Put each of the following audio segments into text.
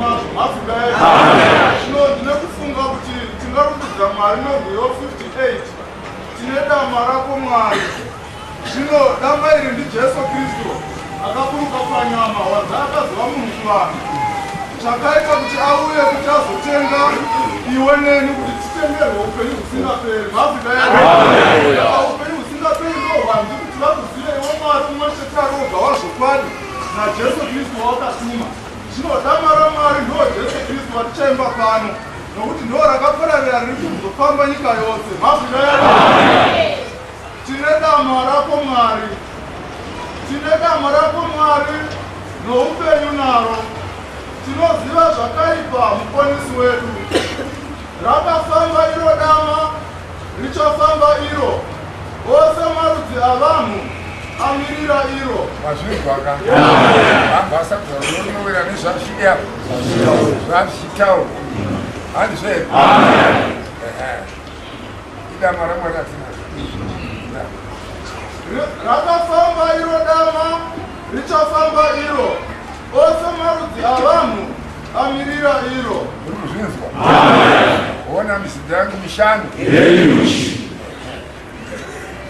mazvo mafika ere. Zvino ndine kufunga kuti tingarumbidza Mwari nerwiyo 58 tine dama rako Mwari. Zvino dama iri ndiJesu Kristu akaburuka panyama wanzi akazova munhu kuvanhu. Chakaita kuti auye kuti azotenga iwe neni kuti titenderwe upenyu husingaperi. Mafika ere. Upenyu husingaperi ndo hwanzi kuti vakuzive iwe Mwari umwe chete ari woga wazvokwadi naJesu Kristu waakatuma. Zvino dama raMwari ndo Jesu Kristu watichaimba pano nokuti ndo rakapararira riri kuzofamba nyika yose. Mafika ere. Tine dama rako Mwari. Tine dama rako Mwari noupenyu naro. Tinoziva zvakaipa muponesi wedu. Rakafamba iro dama, richafamba iro. Ose marudzi avanhu amirira iro. Mazvinzwaka. Basa kuzoronowera nezvazviya. Zvazvitaura. Handizve. Idama raMwari atinaro. Rakafamba iro dama, richafamba iro. Ose marudzi avanhu amirira iro. Uri kuzvinzwa? Ona mizinda yangu mishanu.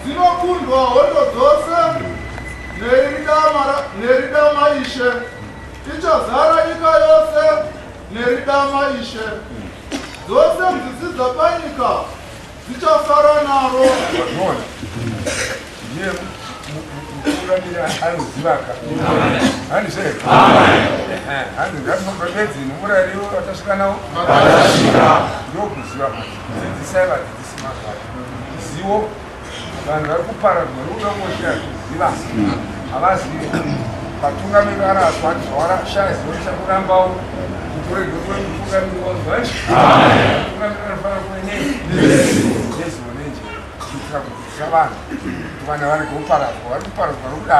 Dzinokundwa hondo dzose neri dama Ishe. Ichazara nyika yose neri dama Ishe. Dzose nzizi dzapanyika dzichafara naro. Kuramira anozivaka. Handizve? Handi ngatinobvebedzi nomurariwo watasvika nawo. Ndokuziva. Dzidzisai vadzidzisi mazvayo. Zivo. Vanhu vari kuparadzwa nokuda kwokuziva. Havazivi. Vatungamiri varaswa zvawashaya zivo richakurambawo. Kurege kuve mutungamiri wanzwai. Mutungamiri anofanira kuve nezivo nenjere. Kuitira kudzidzisa vanhu. Vana vari kuparadzwa, vari kuparadzwa nokuti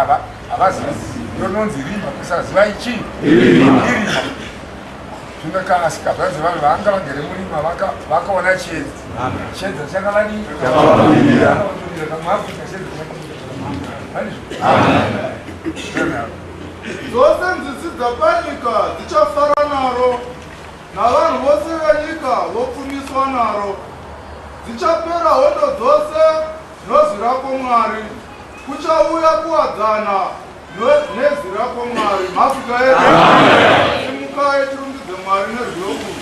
havazivi. Ndononzi rima kusaziva ichi. Irima. Zvino kasika zvanzi vanhu vanga vagere murima vakaona chiedza. Chiedza chakavadii? Chakavamirira. Kamuafrica chiedza chakamirira. Dzose nzizi dzapanyika dzichafara naro, navanhu vose venyika vopfumiswa naro. Dzichapera hondo dzose nozwi rako Mwari. Kuchauya kuwadzana nezwi rako Mwari. Mafika ere. Simukai tirumbidze Mwari nerwiyo kuru.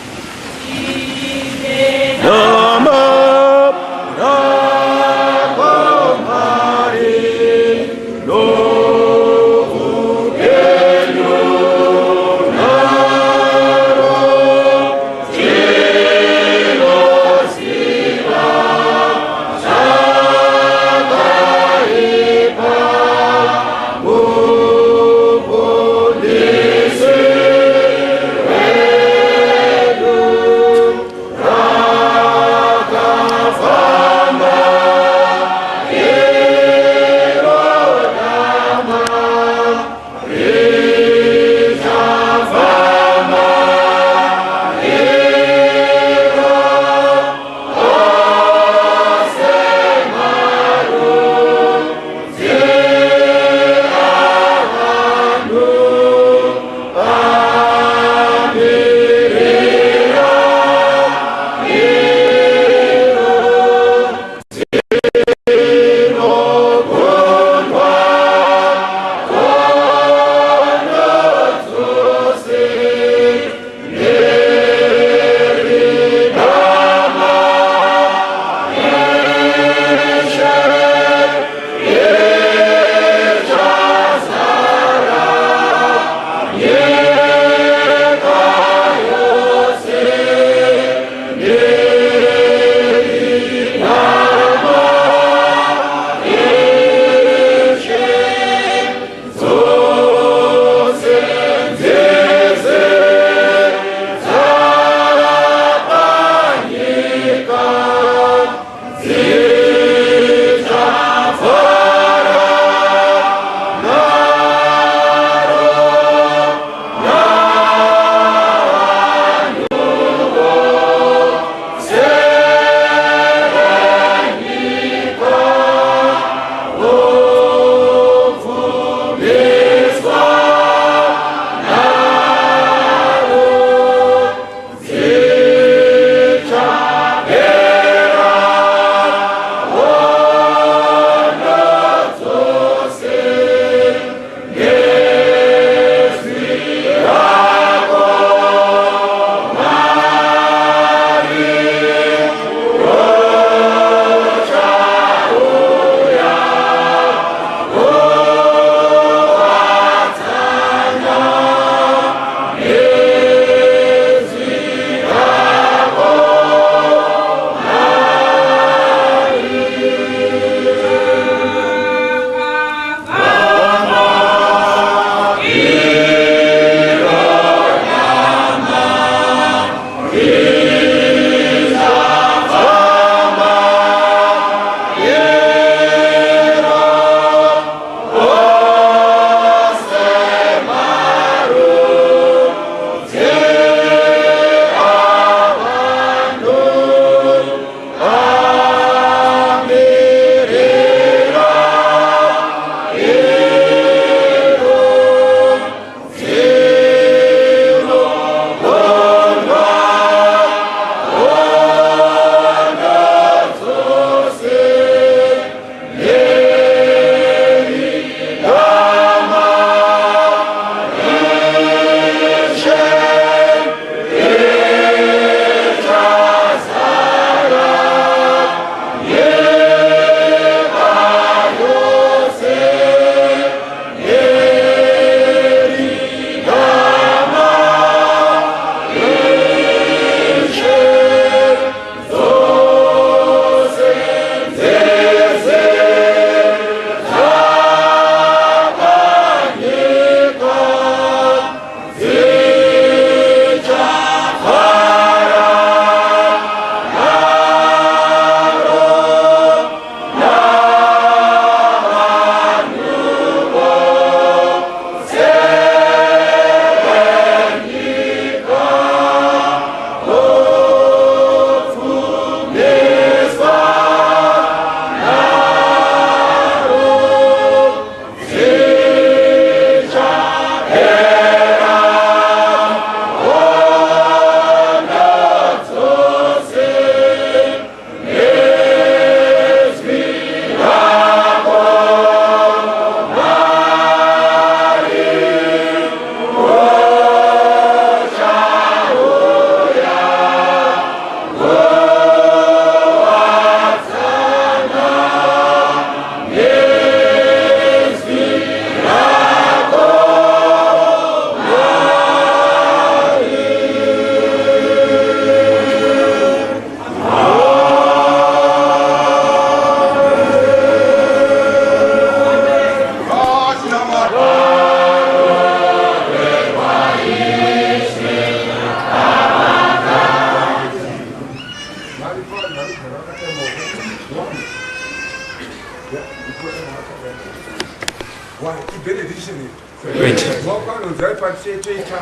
chechoita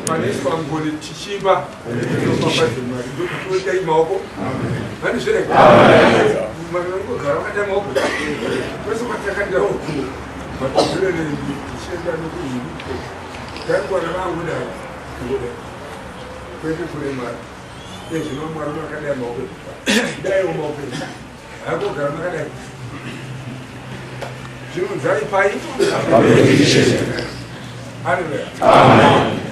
paneswa ngoli tichimba nopapadzimari ndokutotai maoko handizvireka manongogara wakata maoko kwese kwatakandao matozvirerei tichienda nokuhiri taingwana vangu dai kwete kuremara ezvino mwari makadai maoko daiwo maoko hakogara makadai zvinonzai pai Hallelujah. Amen.